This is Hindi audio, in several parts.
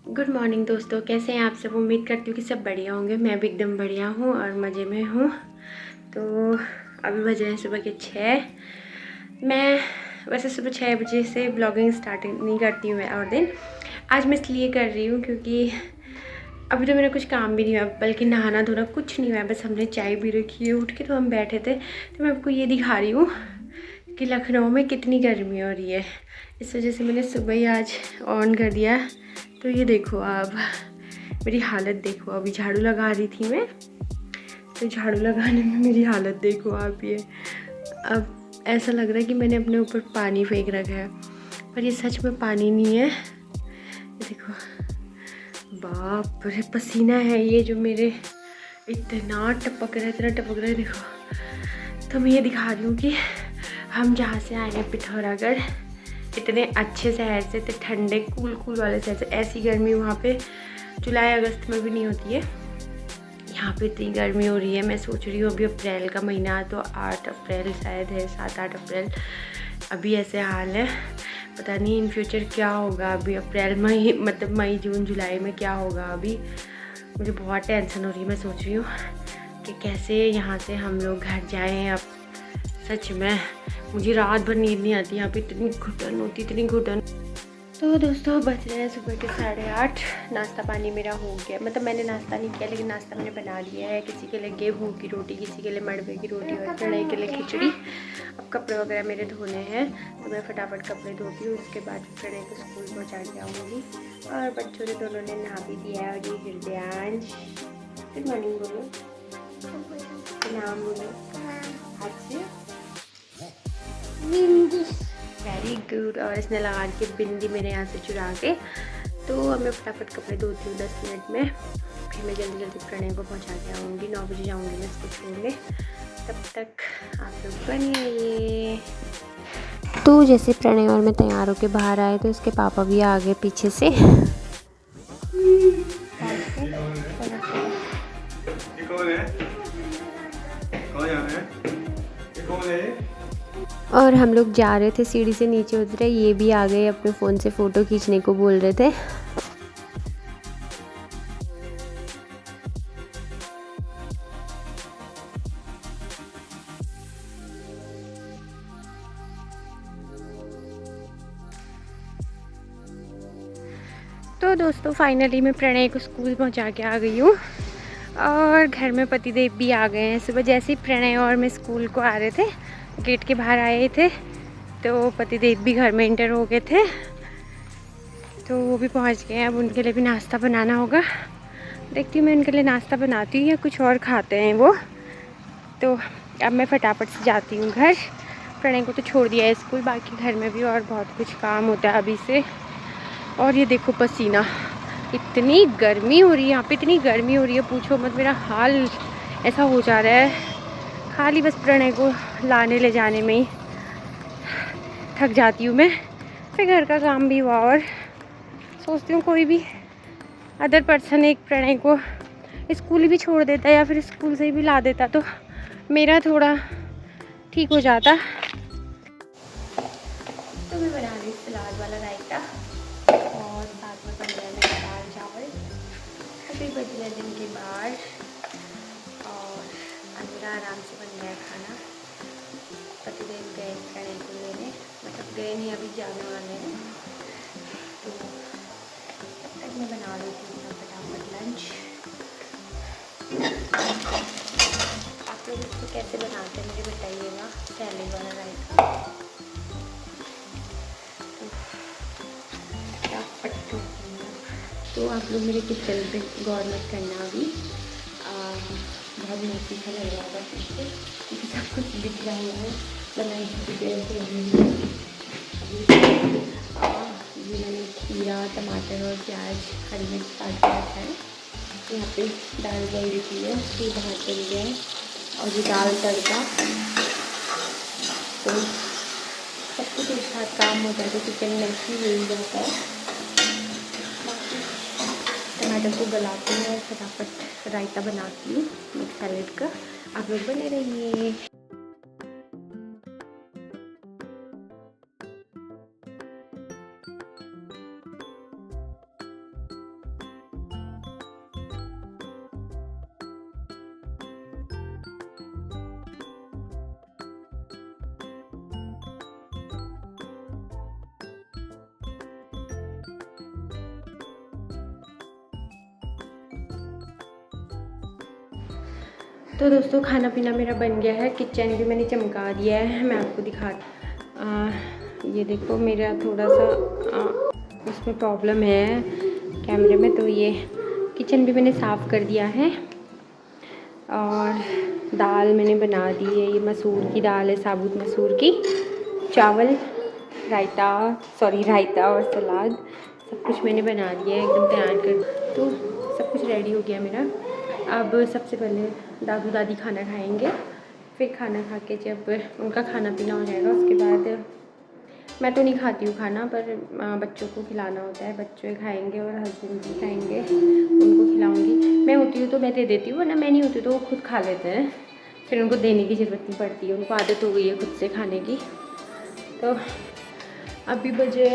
गुड मॉर्निंग दोस्तों, कैसे हैं आप सब। उम्मीद करती हूँ कि सब बढ़िया होंगे। मैं भी एकदम बढ़िया हूँ और मज़े में हूँ। तो अभी बज रहे हैं सुबह के 6। मैं वैसे सुबह 6 बजे से ब्लॉगिंग स्टार्ट नहीं करती हूँ मैं और दिन। आज मैं इसलिए कर रही हूँ क्योंकि अभी तो मेरा कुछ काम भी नहीं हुआ, बल्कि नहाना धोना कुछ नहीं हुआ। बस हमने चाय भी रखी है, उठ के तो हम बैठे थे। तो मैं आपको ये दिखा रही हूँ कि लखनऊ में कितनी गर्मी हो रही है। इस वजह से मैंने सुबह ही आज ऑन कर दिया। तो ये देखो आप, मेरी हालत देखो। अभी झाड़ू लगा रही थी मैं, तो झाड़ू लगाने में मेरी हालत देखो आप। ये अब ऐसा लग रहा है कि मैंने अपने ऊपर पानी फेंक रखा है, पर ये सच में पानी नहीं है। ये देखो, बाप रे पसीना है ये जो मेरे इतना टपक रहा है, इतना टपक रहा है। देखो, तो मैं ये दिखा रही हूँ कि हम जहाँ से आए हैं पिथौरागढ़, इतने अच्छे शहर से, इतने ठंडे कूल वाले शहर से, ऐसी गर्मी वहाँ पे जुलाई अगस्त में भी नहीं होती है। यहाँ पे इतनी गर्मी हो रही है। मैं सोच रही हूँ अभी अप्रैल का महीना, तो 8 अप्रैल शायद है, 7-8 अप्रैल। अभी ऐसे हाल है, पता नहीं इन फ्यूचर क्या होगा। अभी अप्रैल मई, मतलब मई जून जुलाई में क्या होगा। अभी मुझे बहुत टेंशन हो रही है। मैं सोच रही हूँ कि कैसे यहाँ से हम लोग घर जाएँ। अब सच में मुझे रात भर नींद नहीं आती, यहाँ पे इतनी घुटन होती, इतनी घुटन। तो दोस्तों बज रहे हैं सुबह के 8:30। नाश्ता पानी मेरा हो गया, मतलब मैंने नाश्ता नहीं किया, लेकिन नाश्ता मैंने बना लिया है। किसी के लिए गेहूं की रोटी, किसी के लिए मड़वे की रोटी और चने के लिए खिचड़ी। अब कपड़े वगैरह मेरे धोने हैं, तो मैं फटाफट कपड़े धोती हूँ। उसके बाद प्रणय को स्कूल पहुँचा के आऊँगी। और बच्चों ने दोनों ने नहा भी दिया है। और ये हृदयांश, गुड मॉर्निंग बोलो, नाम बोलो हाथ से। Very good. और इसने लगा के बिंदी मेरे यहाँ से चुरा के। तो अब मैं फटाफट कपड़े धोती हूँ 10 मिनट में। फिर मैं जल्दी प्रणय को पहुँचा के आऊँगी। 9 बजे जाऊँगी मैं इसको छोड़ने। तब तक आप लोग बने रहिए। तो जैसे प्रणय और मैं तैयार होकर बाहर आए, तो उसके पापा भी आ गए पीछे से। और हम लोग जा रहे थे, सीढ़ी से नीचे उतरे, ये भी आ गए, अपने फ़ोन से फ़ोटो खींचने को बोल रहे थे। तो दोस्तों फाइनली मैं प्रणय को स्कूल पहुंचा के आ गई हूँ। और घर में पतिदेव भी आ गए हैं। सुबह जैसे ही प्रणय और मैं स्कूल को आ रहे थे, गेट के बाहर आए थे, तो पतिदेव भी घर में इंटर हो गए थे। तो वो भी पहुंच गए हैं। अब उनके लिए भी नाश्ता बनाना होगा। देखती हूँ मैं उनके लिए नाश्ता बनाती हूँ या कुछ और खाते हैं वो। तो अब मैं फटाफट से जाती हूँ घर। प्रणय को तो छोड़ दिया है स्कूल, बाकी घर में भी और बहुत कुछ काम होता है अभी से। और ये देखो पसीना, इतनी गर्मी हो रही है यहाँ पे, इतनी गर्मी हो रही है पूछो मत। मेरा हाल ऐसा हो जा रहा है, खाली बस प्रणय को लाने ले जाने में ही थक जाती हूँ मैं। फिर घर का काम भी हुआ, और सोचती हूँ कोई भी अदर पर्सन एक प्रणय को स्कूल भी छोड़ देता या फिर स्कूल से भी ला देता, तो मेरा थोड़ा ठीक हो जाता। तो मैं बना रही हूँ सलाद वाला रायता, और साथ में बन रहा है मेरा दाल चावल। अभी बज रहे दिन के बाद, और आज मेरा आराम से बन गया खाना। पतिदेव गए प्रणय को लेने, मतलब गए नहीं, अभी जाने वाले हैं। तो तब तक मैं बना रही थी अपना फटाफट लंच। आप लोग इसको कैसे बनाते हैं मुझे बताइएगा, सैलेड वाला रायता। तो आप लोग मेरे किचन पे गौर मत करना अभी, बहुत मोटी सा लग रहा होगा पीछे, क्योंकि सब कुछ दिख रहा है। बनाई ये मैंने खीरा, टमाटर और प्याज, हरी मिर्च काट के रखा है। यहाँ पे दाल बन रही है, फिर भात बन गया है, और ये दाल तड़का। तो सब कुछ एक साथ काम होता है, तो किचन में ही मिल जाता है। टमाटर को गलाती हूँ और फटाफट रायता बनाती हूँ मिक्स सैलेड का। आप लोग बने रहिए। तो दोस्तों खाना पीना मेरा बन गया है, किचन भी मैंने चमका दिया है। मैं आपको दिखा ये देखो मेरा थोड़ा सा उसमें प्रॉब्लम है कैमरे में, तो ये किचन भी मैंने साफ़ कर दिया है। और दाल मैंने बना दी है, ये मसूर की दाल है, साबुत मसूर की। चावल, रायता और सलाद सब कुछ मैंने बना दिया है, एकदम तैयार कर। तो सब कुछ रेडी हो गया मेरा। अब सबसे पहले दादू दादी खाना खाएंगे, फिर खाना खा के जब उनका खाना पीना हो जाएगा उसके बाद मैं तो नहीं खाती हूँ खाना, पर बच्चों को खिलाना होता है, बच्चे खाएंगे और हस्बैंड भी खाएंगे, उनको खिलाऊंगी। मैं होती हूँ तो मैं दे देती हूँ, वरना मैं नहीं होती तो वो खुद खा लेते हैं, फिर उनको देने की ज़रूरत नहीं पड़ती है, उनको आदत हो गई है खुद से खाने की। तो अभी बजे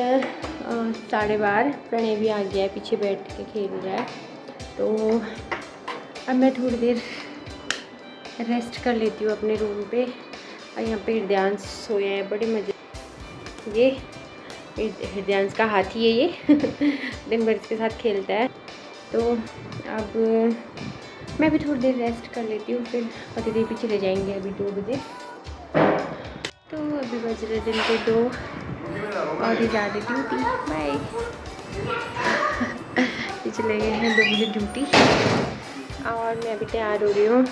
12:30, प्रणय भी आ गया है, पीछे बैठ के खेल रहा है। तो अब मैं थोड़ी देर रेस्ट कर लेती हूँ अपने रूम पे। और यहाँ पे हृदयांश सोया है, बड़े मज़े। ये हृदयांश का हाथी है ये दिन भर इसके साथ खेलता है। तो अब मैं भी थोड़ी देर रेस्ट कर लेती हूँ, फिर पति देव भी चले जाएंगे अभी 2 बजे। तो अभी बज रहे दिन के 2 और ये जा रही ड्यूटी। बाय। ये चले गए हैं 2 बजे ड्यूटी और मैं अभी तैयार हो रही हूँ।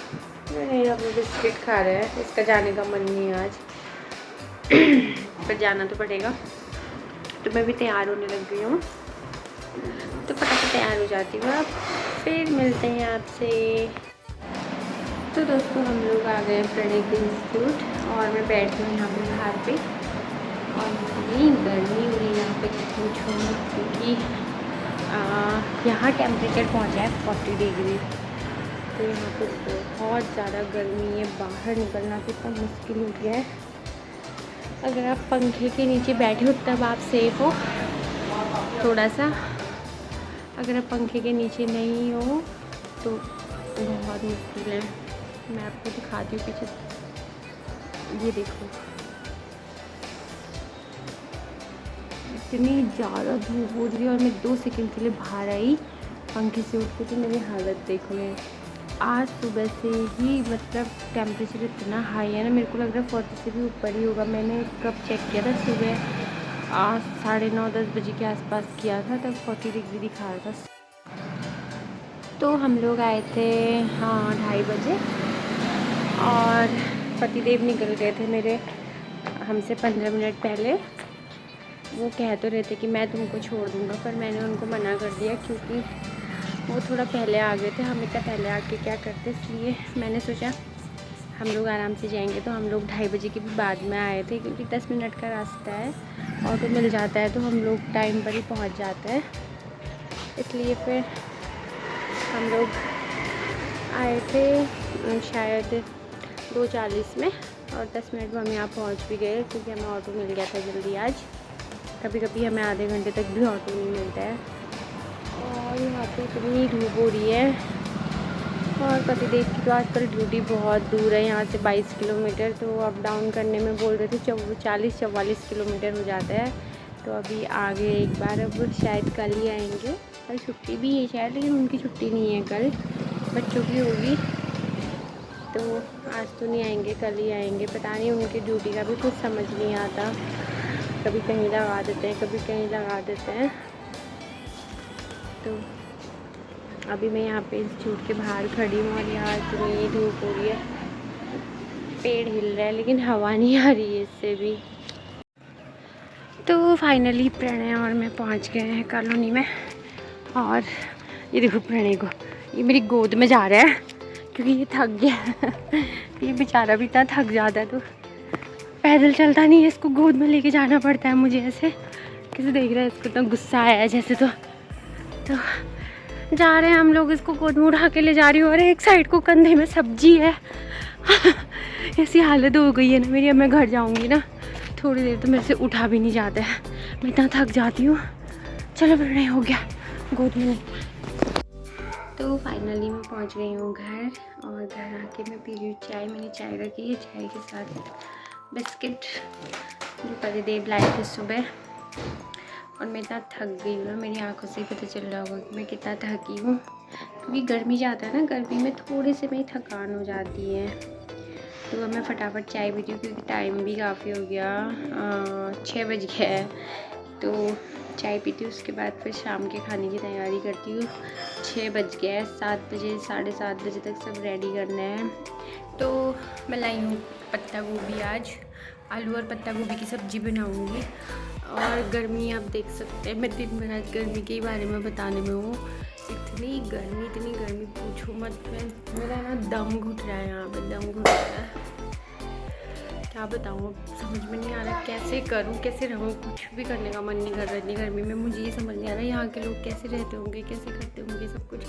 नहीं, अब बिस्किट खा रहा है, इसका जाने का मन नहीं है आज पर जाना तो पड़ेगा। तो मैं भी तैयार होने लग गई हूँ, तो फटाफट तैयार हो जाती हूँ। अब फिर मिलते हैं आपसे। तो दोस्तों हम लोग आ गए प्रणय के इंस्टीट्यूट और मैं बैठी हूँ यहाँ पे बाहर पे, और इतनी गर्मी हो रही है यहाँ पे पूछो मत, क्योंकि यहाँ टेम्परेचर पहुँचा है 40 डिग्री। तो यहाँ पे बहुत ज़्यादा गर्मी है, बाहर निकलना कितना मुश्किल हो गया है। अगर आप पंखे के नीचे बैठे हो तब आप सेफ हो थोड़ा सा, अगर आप पंखे के नीचे नहीं हो तो बहुत मुश्किल है। मैं आपको दिखाती हूँ पीछे, ये देखो इतनी ज़्यादा धूप हो रही है और मैं 2 सेकंड के लिए बाहर आई पंखे से उठ के, तो मेरी हालत देखो है। आज सुबह से ही मतलब टेम्परेचर इतना हाई है ना, मेरे को लग रहा है 40 से भी ऊपर ही होगा। मैंने कब चेक किया था, सुबह 9:30-10 बजे के आसपास किया था, तब 40 डिग्री दिखा रहा था। तो हम लोग आए थे 2:30 बजे और पतिदेव निकल गए थे मेरे हमसे 15 मिनट पहले। वो कह तो रहे थे कि मैं तुमको छोड़ दूँगा, पर मैंने उनको मना कर दिया क्योंकि वो थोड़ा पहले आ गए थे, हम इतना पहले आके क्या करते, इसलिए मैंने सोचा हम लोग आराम से जाएंगे। तो हम लोग 2:30 बजे के भी बाद में आए थे, क्योंकि 10 मिनट का रास्ता है, ऑटो मिल जाता है तो हम लोग टाइम पर ही पहुंच जाते हैं। इसलिए फिर हम लोग आए थे शायद 2:40 में, और 10 मिनट में हम यहाँ पहुँच भी गए, क्योंकि हमें ऑटो मिल गया था जल्दी आज। कभी कभी हमें आधे घंटे तक भी ऑटो नहीं मिलता है। और यहाँ पे इतनी धूप हो रही है, और पतिदेव की तो आजकल ड्यूटी बहुत दूर है यहाँ से 22 किलोमीटर, तो अप डाउन करने में बोल रहे थे 40-44 किलोमीटर हो जाता है। तो अभी आगे एक बार, अब शायद कल ही आएंगे, कल छुट्टी भी है शायद, लेकिन उनकी छुट्टी नहीं है, कल बच्चों की होगी। तो आज तो नहीं आएंगे, कल ही आएंगे। पता नहीं उनकी ड्यूटी का भी कुछ समझ नहीं आता, कभी कहीं लगा देते हैं, कभी कहीं लगा देते हैं। तो अभी मैं यहाँ पे इंस्टीट्यूट के बाहर खड़ी हूँ और यहाँ इतनी धूप हो रही है, पेड़ हिल रहा है लेकिन हवा नहीं आ रही है इससे भी। तो फाइनली प्रणय और मैं पहुँच गए हैं कॉलोनी में, और ये देखो प्रणय को, ये मेरी गोद में जा रहा है क्योंकि ये थक गया ये बेचारा भी इतना थक जाता है, तो पैदल चलता नहीं है, इसको गोद में लेके जाना पड़ता है मुझे। ऐसे किसी देख रहा है, इसको इतना गुस्सा आया है जैसे। तो जा रहे हैं हम लोग, इसको गोद में उठा के ले जा रही हूँ, और एक साइड को कंधे में सब्जी है ऐसी हालत हो गई है ना मेरी। अब मैं घर जाऊँगी ना, थोड़ी देर तो मेरे से उठा भी नहीं जाता है, मैं इतना थक जाती हूँ। चलो प्रणय हो गया गोद में नहीं। तो फाइनली मैं पहुँच गई हूँ घर, और घर आके मैं पी रही हूँ चाय। मैंने चाय रखी है, चाय के साथ बिस्किट जो पतिदेव लाए थे सुबह। और मैं इतना थक गई हूँ ना, मेरी आंखों से ही पता चल रहा होगा कि मैं कितना थकी हूँ। क्योंकि गर्मी ज़्यादा है ना, गर्मी में थोड़े से में ही थकान हो जाती है। तो अब मैं फटाफट चाय पीती हूँ क्योंकि टाइम भी काफ़ी हो गया, 6 बज गया है। तो चाय पीती हूँ, उसके बाद फिर शाम के खाने की तैयारी करती हूँ। 6 बज गया है, 7 बजे 7:30 बजे तक सब रेडी करना है। तो मैं लाई हूँ पत्ता गोभी, आज आलू और पत्ता गोभी की सब्ज़ी बनाऊँगी। और गर्मी आप देख सकते हैं, मैं दिन भर आज गर्मी के बारे में बताने में हूँ। इतनी गर्मी पूछो मत। मेरा ना दम घुट रहा है, यहाँ पे दम घुट रहा है। क्या बताऊँ, समझ में नहीं आ रहा कैसे करूँ, कैसे रहूँ। कुछ भी करने का मन नहीं कर रहा इतनी गर्मी में। मुझे ये समझ नहीं आ रहा यहाँ के लोग कैसे रहते होंगे, कैसे करते होंगे सब कुछ।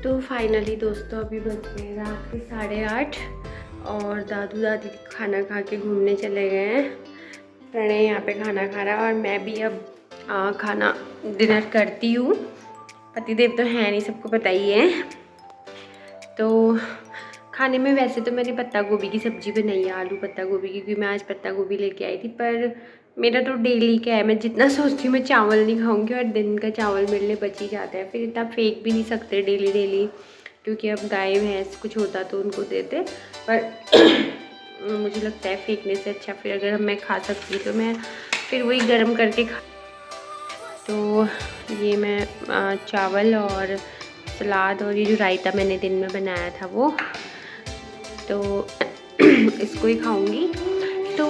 तो फाइनली दोस्तों अभी बज गए रात के 8:30 और दादू दादी खाना खा के घूमने चले गए हैं। प्रणय यहाँ पे खाना खा रहा है और मैं भी अब खाना डिनर करती हूँ। पतिदेव तो है नहीं, सबको पता ही है। तो खाने में वैसे तो मैंने पत्ता गोभी की सब्ज़ी बनाई है, आलू पत्ता गोभी की, क्योंकि मैं आज पत्ता गोभी लेके आई थी। पर मेरा तो डेली क्या है, मैं जितना सोचती हूँ मैं चावल नहीं खाऊंगी और दिन का चावल मेरे लिए बच ही जाता है। फिर इतना फेंक भी नहीं सकते डेली, क्योंकि अब गाय भैंस कुछ होता तो उनको देते। पर मुझे लगता है फेंकने से अच्छा फिर अगर मैं खा सकती तो मैं फिर वही गर्म करके खा। तो ये मैं चावल और सलाद और ये जो रायता मैंने दिन में बनाया था वो, तो इसको ही खाऊंगी। तो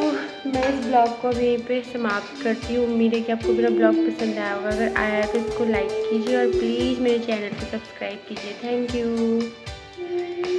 मैं इस ब्लॉग को अभी यहीं पे समाप्त करती हूँ। उम्मीद है कि आपको मेरा ब्लॉग पसंद आया होगा। अगर आया है तो इसको लाइक कीजिए और प्लीज़ मेरे चैनल को सब्सक्राइब कीजिए। Thank you.